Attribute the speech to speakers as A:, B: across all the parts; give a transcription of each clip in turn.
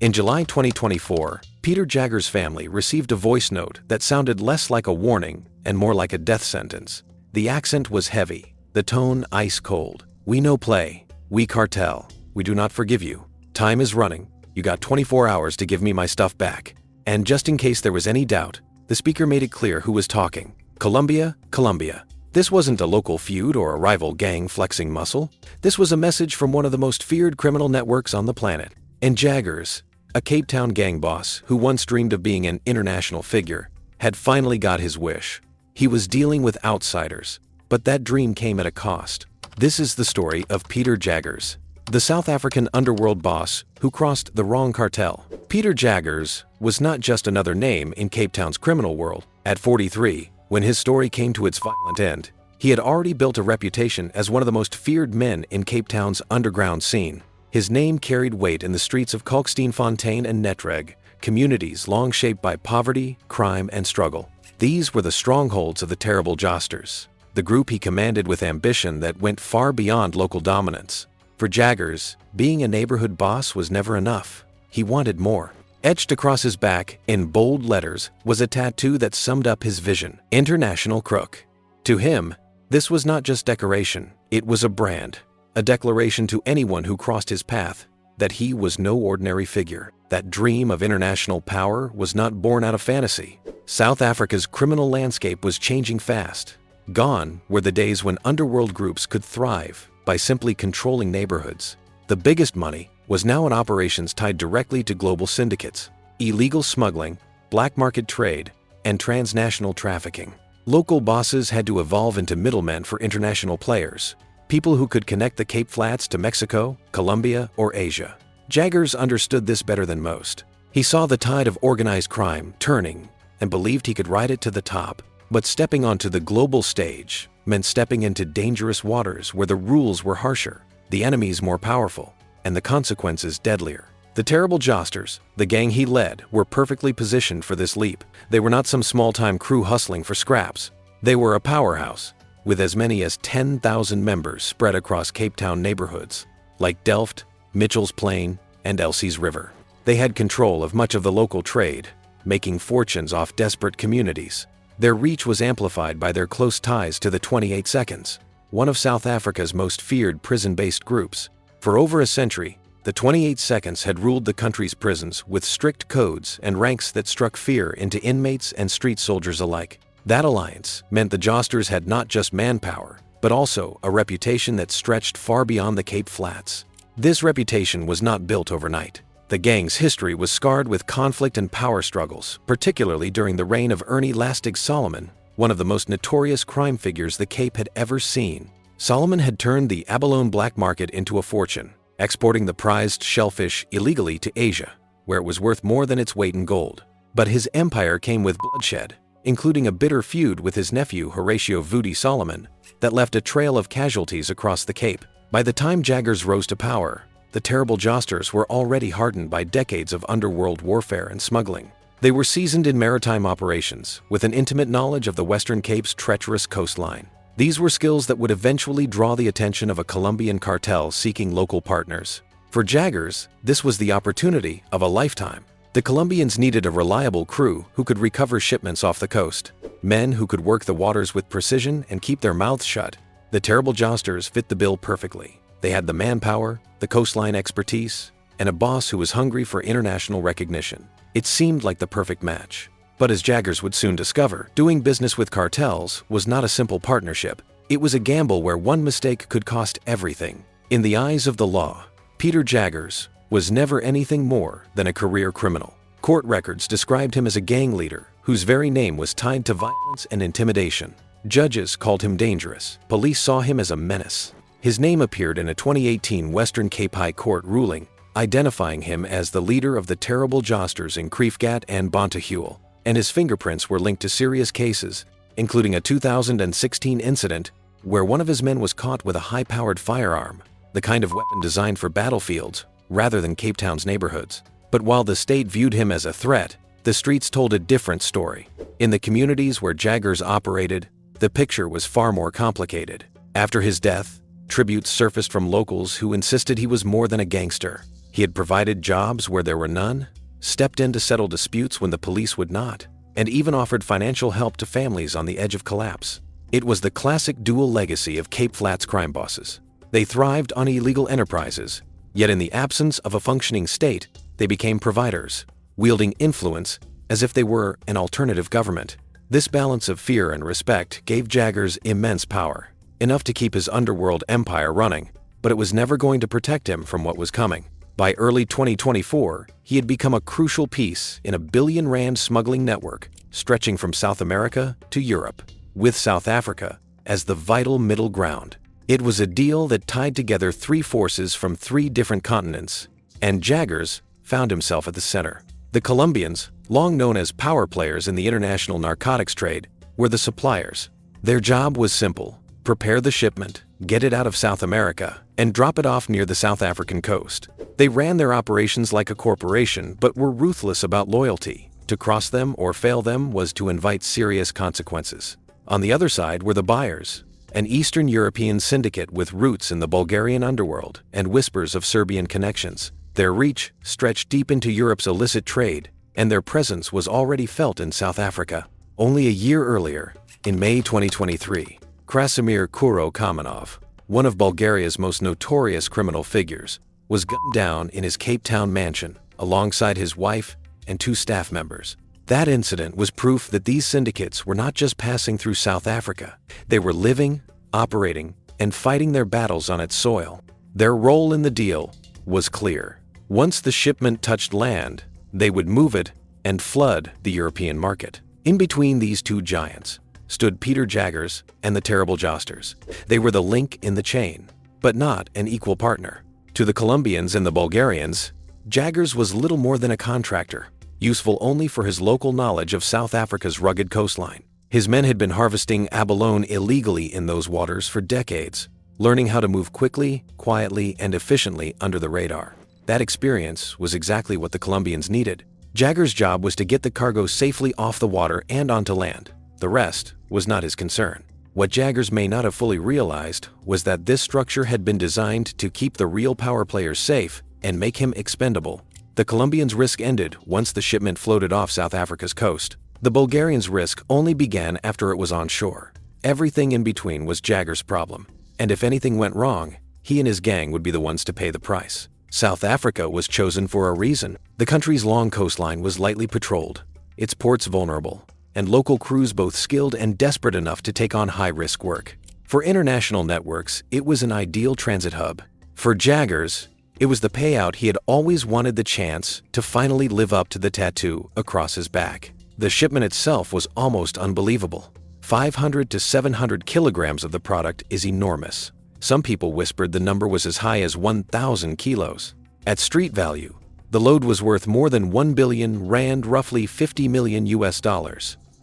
A: In July 2024, Peter Jaggers' family received a voice note that sounded less like a warning and more like a death sentence. The accent was heavy, the tone ice cold. "We no play. We cartel. We do not forgive you. Time is running. You got 24 hours to give me my stuff back." And just in case there was any doubt, the speaker made it clear who was talking. Colombia, Colombia. This wasn't a local feud or a rival gang flexing muscle. This was a message from one of the most feared criminal networks on the planet. And Jaggers, a Cape Town gang boss who once dreamed of being an international figure, had finally got his wish. He was dealing with outsiders, but that dream came at a cost. This is the story of Peter Jaggers, the South African underworld boss who crossed the wrong cartel. Peter Jaggers was not just another name in Cape Town's criminal world. At 43, when his story came to its violent end, he had already built a reputation as one of the most feared men in Cape Town's underground scene. His name carried weight in the streets of Kalksteenfontein and Netreg, communities long shaped by poverty, crime, and struggle. These were the strongholds of the terrible Josters, the group he commanded with ambition that went far beyond local dominance. For Jaggers, being a neighborhood boss was never enough. He wanted more. Etched across his back, in bold letters, was a tattoo that summed up his vision: International Crook. To him, this was not just decoration, it was a brand. A declaration to anyone who crossed his path that he was no ordinary figure. That dream of international power was not born out of fantasy. South Africa's criminal landscape was changing fast. Gone were the days when underworld groups could thrive by simply controlling neighborhoods. The biggest money was now in operations tied directly to global syndicates, illegal smuggling, black market trade, and transnational trafficking. Local bosses had to evolve into middlemen for international players, people who could connect the Cape Flats to Mexico, Colombia, or Asia. Jaggers understood this better than most. He saw the tide of organized crime turning and believed he could ride it to the top. But stepping onto the global stage meant stepping into dangerous waters where the rules were harsher, the enemies more powerful, and the consequences deadlier. The terrible Josters, the gang he led, were perfectly positioned for this leap. They were not some small-time crew hustling for scraps. They were a powerhouse, with as many as 10,000 members spread across Cape Town neighborhoods, like Delft, Mitchell's Plain, and Elsie's River. They had control of much of the local trade, making fortunes off desperate communities. Their reach was amplified by their close ties to the 28 Seconds, one of South Africa's most feared prison-based groups. For over a century, the 28 Seconds had ruled the country's prisons with strict codes and ranks that struck fear into inmates and street soldiers alike. That alliance meant the Josters had not just manpower, but also a reputation that stretched far beyond the Cape Flats. This reputation was not built overnight. The gang's history was scarred with conflict and power struggles, particularly during the reign of Ernie Lastig Solomon, one of the most notorious crime figures the Cape had ever seen. Solomon had turned the abalone black market into a fortune, exporting the prized shellfish illegally to Asia, where it was worth more than its weight in gold. But his empire came with bloodshed, including a bitter feud with his nephew Horatio Voodie Solomon that left a trail of casualties across the Cape. By the time Jaggers rose to power, the terrible Josters were already hardened by decades of underworld warfare and smuggling. They were seasoned in maritime operations, with an intimate knowledge of the Western Cape's treacherous coastline. These were skills that would eventually draw the attention of a Colombian cartel seeking local partners. For Jaggers, this was the opportunity of a lifetime. The Colombians needed a reliable crew who could recover shipments off the coast, men who could work the waters with precision and keep their mouths shut. The terrible Josters fit the bill perfectly. They had the manpower, the coastline expertise, and a boss who was hungry for international recognition. It seemed like the perfect match. But as Jaggers would soon discover, doing business with cartels was not a simple partnership. It was a gamble where one mistake could cost everything. In the eyes of the law, Peter Jaggers was never anything more than a career criminal. Court records described him as a gang leader whose very name was tied to violence and intimidation. Judges called him dangerous. Police saw him as a menace. His name appeared in a 2018 Western Cape High Court ruling, identifying him as the leader of the terrible Josters in Kreefgat and Bontehuel, and his fingerprints were linked to serious cases, including a 2016 incident where one of his men was caught with a high-powered firearm, the kind of weapon designed for battlefields rather than Cape Town's neighborhoods. But while the state viewed him as a threat, the streets told a different story. In the communities where Jaggers operated, the picture was far more complicated. After his death, tributes surfaced from locals who insisted he was more than a gangster. He had provided jobs where there were none, stepped in to settle disputes when the police would not, and even offered financial help to families on the edge of collapse. It was the classic dual legacy of Cape Flats crime bosses. They thrived on illegal enterprises, yet in the absence of a functioning state, they became providers, wielding influence as if they were an alternative government. This balance of fear and respect gave Jaggers immense power, enough to keep his underworld empire running, but it was never going to protect him from what was coming. By early 2024, he had become a crucial piece in a billion-rand smuggling network stretching from South America to Europe, with South Africa as the vital middle ground. It was a deal that tied together three forces from three different continents, and Jaggers found himself at the center. The Colombians, long known as power players in the international narcotics trade, were the suppliers. Their job was simple: prepare the shipment, get it out of South America, and drop it off near the South African coast. They ran their operations like a corporation, but were ruthless about loyalty. To cross them or fail them was to invite serious consequences. On the other side were the buyers, an Eastern European syndicate with roots in the Bulgarian underworld and whispers of Serbian connections. Their reach stretched deep into Europe's illicit trade, and their presence was already felt in South Africa. Only a year earlier, in May 2023, Krasimir Kuro-Kamenov, one of Bulgaria's most notorious criminal figures, was gunned down in his Cape Town mansion alongside his wife and two staff members. That incident was proof that these syndicates were not just passing through South Africa. They were living, operating, and fighting their battles on its soil. Their role in the deal was clear. Once the shipment touched land, they would move it and flood the European market. In between these two giants stood Peter Jaggers and the Terrible Josters. They were the link in the chain, but not an equal partner. To the Colombians and the Bulgarians, Jaggers was little more than a contractor, useful only for his local knowledge of South Africa's rugged coastline. His men had been harvesting abalone illegally in those waters for decades, learning how to move quickly, quietly, and efficiently under the radar. That experience was exactly what the Colombians needed. Jaggers' job was to get the cargo safely off the water and onto land. The rest was not his concern. What Jaggers may not have fully realized was that this structure had been designed to keep the real power players safe and make him expendable. The Colombians' risk ended once the shipment floated off South Africa's coast. The Bulgarians' risk only began after it was on shore. Everything in between was Jaggers' problem, and if anything went wrong, he and his gang would be the ones to pay the price. South Africa was chosen for a reason. The country's long coastline was lightly patrolled, its ports vulnerable, and local crews both skilled and desperate enough to take on high-risk work. For international networks, it was an ideal transit hub. For Jaggers, it was the payout he had always wanted: the chance to finally live up to the tattoo across his back. The shipment itself was almost unbelievable. 500 to 700 kilograms of the product is enormous. Some people whispered the number was as high as 1,000 kilos. At street value, the load was worth more than 1 billion rand, roughly $50 million US.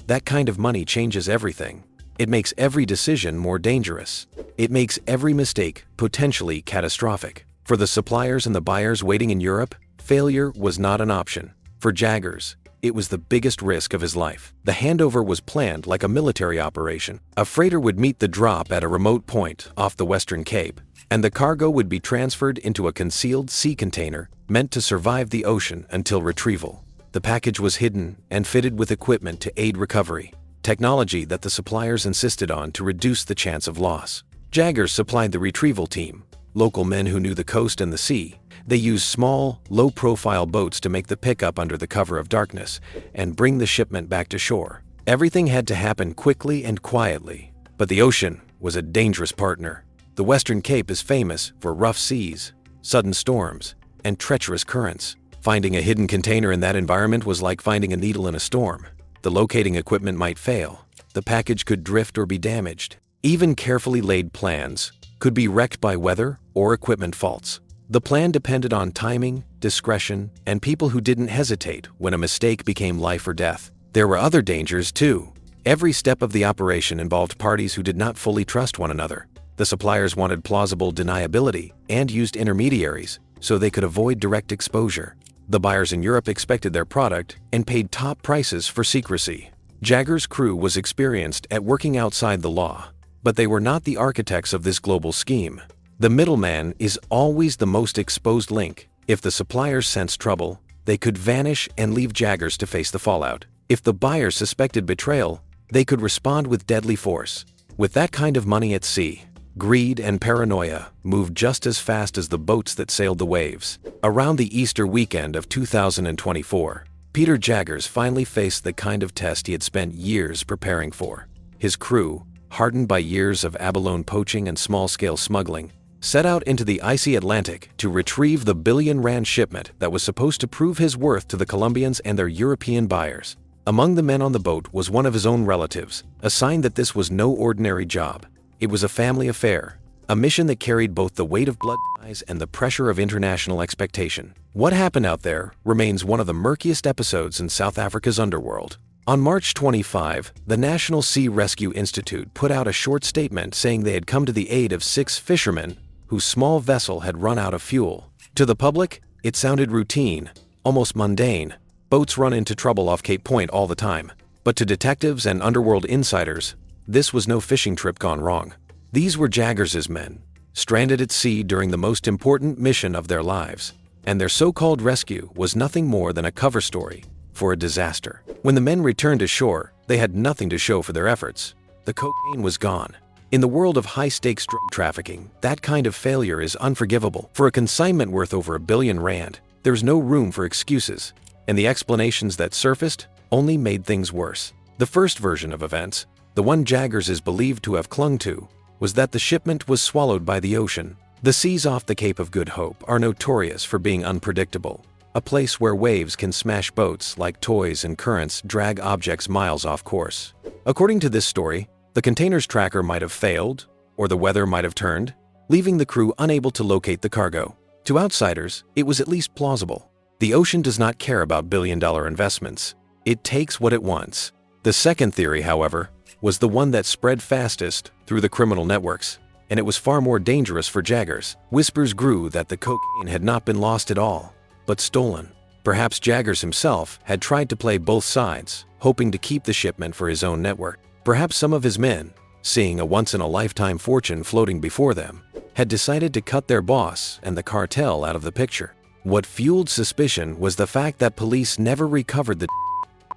A: That kind of money changes everything. It makes every decision more dangerous. It makes every mistake potentially catastrophic. For the suppliers and the buyers waiting in Europe, failure was not an option. For Jaggers, it was the biggest risk of his life. The handover was planned like a military operation. A freighter would meet the drop at a remote point off the Western Cape, and the cargo would be transferred into a concealed sea container meant to survive the ocean until retrieval. The package was hidden and fitted with equipment to aid recovery, technology that the suppliers insisted on to reduce the chance of loss. Jaggers supplied the retrieval team, local men who knew the coast and the sea. They used small, low-profile boats to make the pickup under the cover of darkness and bring the shipment back to shore. Everything had to happen quickly and quietly, but the ocean was a dangerous partner. The Western Cape is famous for rough seas, sudden storms, and treacherous currents. Finding a hidden container in that environment was like finding a needle in a storm. The locating equipment might fail. The package could drift or be damaged. Even carefully laid plans could be wrecked by weather or equipment faults. The plan depended on timing, discretion, and people who didn't hesitate when a mistake became life or death. There were other dangers, too. Every step of the operation involved parties who did not fully trust one another. The suppliers wanted plausible deniability and used intermediaries so they could avoid direct exposure. The buyers in Europe expected their product and paid top prices for secrecy. Jaggers' crew was experienced at working outside the law, but they were not the architects of this global scheme. The middleman is always the most exposed link, If the suppliers sensed trouble, they could vanish and leave Jaggers to face the fallout. If the buyers suspected betrayal, they could respond with deadly force. With that kind of money at sea, greed and paranoia moved just as fast as the boats that sailed the waves. Around the Easter weekend of 2024, Peter Jaggers finally faced the kind of test he had spent years preparing for. His crew, hardened by years of abalone poaching and small-scale smuggling, set out into the icy Atlantic to retrieve the billion-rand shipment that was supposed to prove his worth to the Colombians and their European buyers. Among the men on the boat was one of his own relatives, a sign that this was no ordinary job. It was a family affair, a mission that carried both the weight of blood ties and the pressure of international expectation. What happened out there remains one of the murkiest episodes in South Africa's underworld. On March 25, the National Sea Rescue Institute put out a short statement saying they had come to the aid of 6 fishermen whose small vessel had run out of fuel. To the public, it sounded routine, almost mundane. Boats run into trouble off Cape Point all the time. But to detectives and underworld insiders, this was no fishing trip gone wrong. These were Jaggers' men, stranded at sea during the most important mission of their lives, and their so-called rescue was nothing more than a cover story for a disaster. When the men returned to shore, they had nothing to show for their efforts. The cocaine was gone. In the world of high-stakes drug trafficking, that kind of failure is unforgivable. For a consignment worth over R1 billion, there's no room for excuses, and the explanations that surfaced only made things worse. The first version of events, the one Jaggers is believed to have clung to, was that the shipment was swallowed by the ocean. The seas off the Cape of Good Hope are notorious for being unpredictable, a place where waves can smash boats like toys and currents drag objects miles off course. According to this story, the container's tracker might have failed, or the weather might have turned, leaving the crew unable to locate the cargo. To outsiders, it was at least plausible. The ocean does not care about billion-dollar investments. It takes what it wants. The second theory, however, was the one that spread fastest through the criminal networks, and it was far more dangerous for Jaggers. Whispers grew that the cocaine had not been lost at all, but stolen. Perhaps Jaggers himself had tried to play both sides, hoping to keep the shipment for his own network. Perhaps some of his men, seeing a once-in-a-lifetime fortune floating before them, had decided to cut their boss and the cartel out of the picture. What fueled suspicion was the fact that police never recovered the.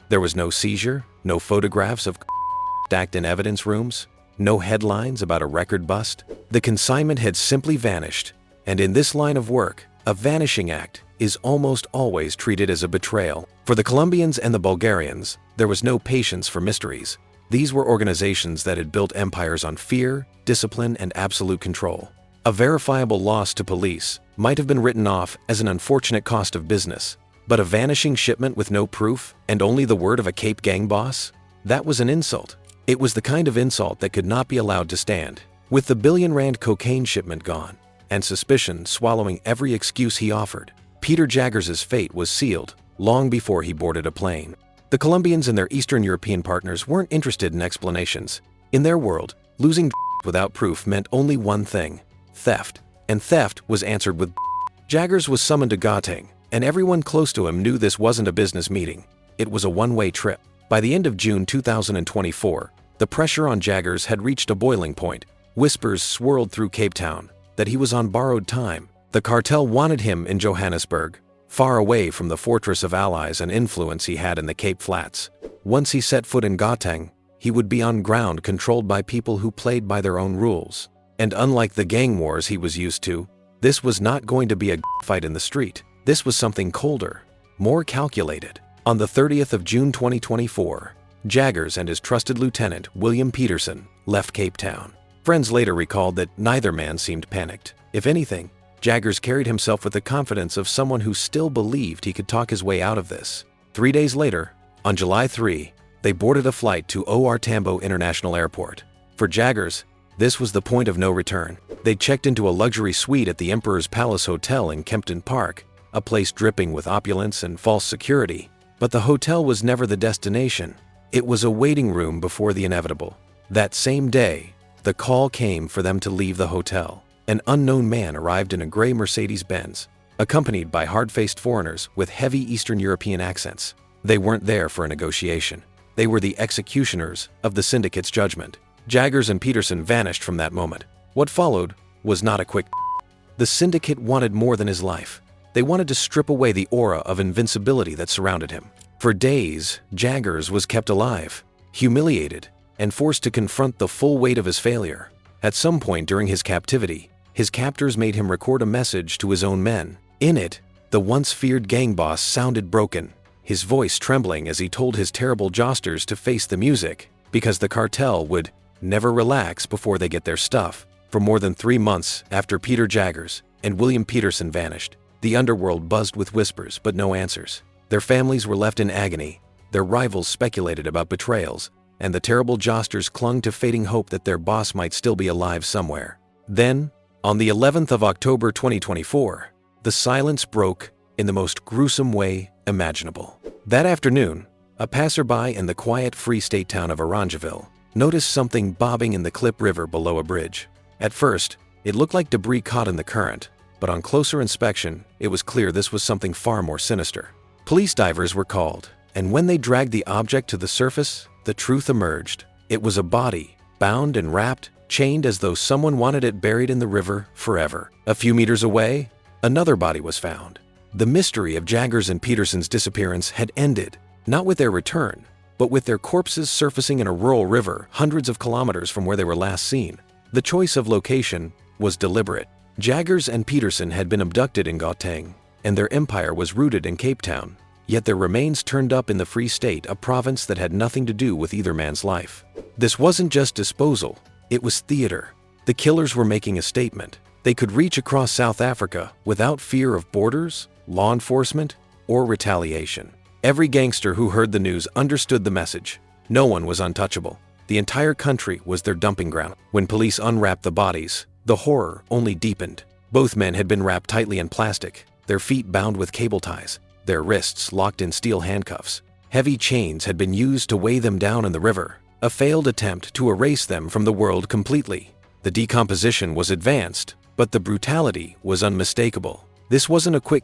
A: There was no seizure, no photographs of stacked in evidence rooms, no headlines about a record bust. The consignment had simply vanished, and in this line of work, a vanishing act is almost always treated as a betrayal. For the Colombians and the Bulgarians, there was no patience for mysteries. These were organizations that had built empires on fear, discipline, and absolute control. A verifiable loss to police might have been written off as an unfortunate cost of business, but a vanishing shipment with no proof and only the word of a Cape gang boss? That was an insult. It was the kind of insult that could not be allowed to stand. With the billion-rand cocaine shipment gone, and suspicion swallowing every excuse he offered, Peter Jaggers' fate was sealed long before he boarded a plane. The Colombians and their Eastern European partners weren't interested in explanations. In their world, losing without proof meant only one thing: theft. And theft was answered with. Jaggers was summoned to Gauteng, and everyone close to him knew this wasn't a business meeting. It was a one-way trip. By the end of June 2024, the pressure on Jaggers had reached a boiling point. Whispers swirled through Cape Town that he was on borrowed time. The cartel wanted him in Johannesburg, far away from the fortress of allies and influence he had in the Cape Flats. Once he set foot in Gauteng, he would be on ground controlled by people who played by their own rules. And unlike the gang wars he was used to, this was not going to be a fight in the street. This was something colder, more calculated. On the 30th of June 2024, Jaggers and his trusted lieutenant, William Peterson, left Cape Town. Friends later recalled that neither man seemed panicked. If anything, Jaggers carried himself with the confidence of someone who still believed he could talk his way out of this. 3 days later, on July 3, they boarded a flight to OR Tambo International Airport. For Jaggers, this was the point of no return. They checked into a luxury suite at the Emperor's Palace Hotel in Kempton Park, a place dripping with opulence and false security. But the hotel was never the destination. It was a waiting room before the inevitable. That same day, the call came for them to leave the hotel. An unknown man arrived in a gray Mercedes-Benz, accompanied by hard-faced foreigners with heavy Eastern European accents. They weren't there for a negotiation. They were the executioners of the syndicate's judgment. Jaggers and Peterson vanished from that moment. What followed was not a quick. The syndicate wanted more than his life. They wanted to strip away the aura of invincibility that surrounded him. For days, Jaggers was kept alive, humiliated, and forced to confront the full weight of his failure. At some point during his captivity, his captors made him record a message to his own men. In it, the once feared gang boss sounded broken, his voice trembling as he told his terrible josters to face the music, because the cartel would never relax before they get their stuff. For more than 3 months after Peter Jaggers and William Peterson vanished, the underworld buzzed with whispers but no answers. Their families were left in agony, their rivals speculated about betrayals, and the terrible josters clung to fading hope that their boss might still be alive somewhere. Then, on the 11th of October 2024, the silence broke in the most gruesome way imaginable. That afternoon, a passerby in the quiet Free State town of Orangeville noticed something bobbing in the Clip River below a bridge. At first, it looked like debris caught in the current, but on closer inspection, it was clear this was something far more sinister. Police divers were called, and when they dragged the object to the surface, the truth emerged. It was a body, bound and wrapped, chained as though someone wanted it buried in the river forever. A few meters away, another body was found. The mystery of Jaggers and Peterson's disappearance had ended, not with their return, but with their corpses surfacing in a rural river hundreds of kilometers from where they were last seen. The choice of location was deliberate. Jaggers and Peterson had been abducted in Gauteng, and their empire was rooted in Cape Town, yet their remains turned up in the Free State, a province that had nothing to do with either man's life. This wasn't just disposal, it was theater. The killers were making a statement. They could reach across South Africa without fear of borders, law enforcement, or retaliation. Every gangster who heard the news understood the message. No one was untouchable. The entire country was their dumping ground. When police unwrapped the bodies, the horror only deepened. Both men had been wrapped tightly in plastic, their feet bound with cable ties, their wrists locked in steel handcuffs. Heavy chains had been used to weigh them down in the river, a failed attempt to erase them from the world completely. The decomposition was advanced, but the brutality was unmistakable. This wasn't a quick.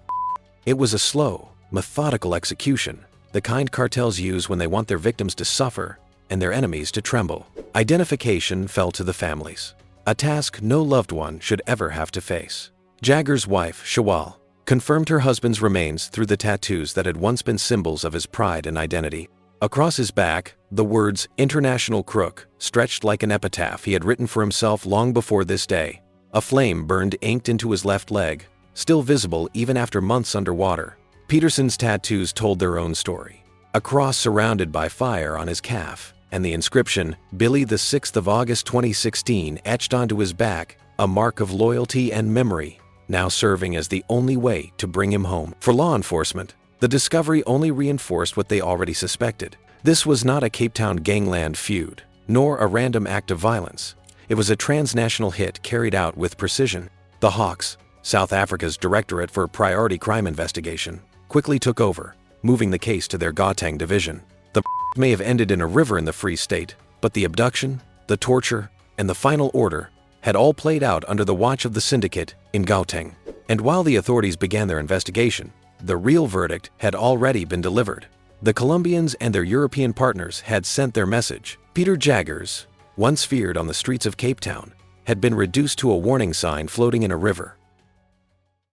A: It was a slow, methodical execution, the kind cartels use when they want their victims to suffer and their enemies to tremble. Identification fell to the families, a task no loved one should ever have to face. Jaggers' wife, Shawal, confirmed her husband's remains through the tattoos that had once been symbols of his pride and identity. Across his back, the words "International Crook" stretched like an epitaph he had written for himself long before this day. A flame burned inked into his left leg, still visible even after months underwater. Peterson's tattoos told their own story. A cross surrounded by fire on his calf, and the inscription, Billy the 6th of August 2016, etched onto his back, a mark of loyalty and memory, now serving as the only way to bring him home. For law enforcement, the discovery only reinforced what they already suspected. This was not a Cape Town gangland feud, nor a random act of violence. It was a transnational hit carried out with precision. The Hawks, South Africa's Directorate for Priority Crime Investigation, quickly took over, moving the case to their Gauteng division. The may have ended in a river in the Free State, but the abduction, the torture, and the final order had all played out under the watch of the syndicate in Gauteng. And while the authorities began their investigation, the real verdict had already been delivered. The Colombians and their European partners had sent their message. Peter Jaggers, once feared on the streets of Cape Town, had been reduced to a warning sign floating in a river.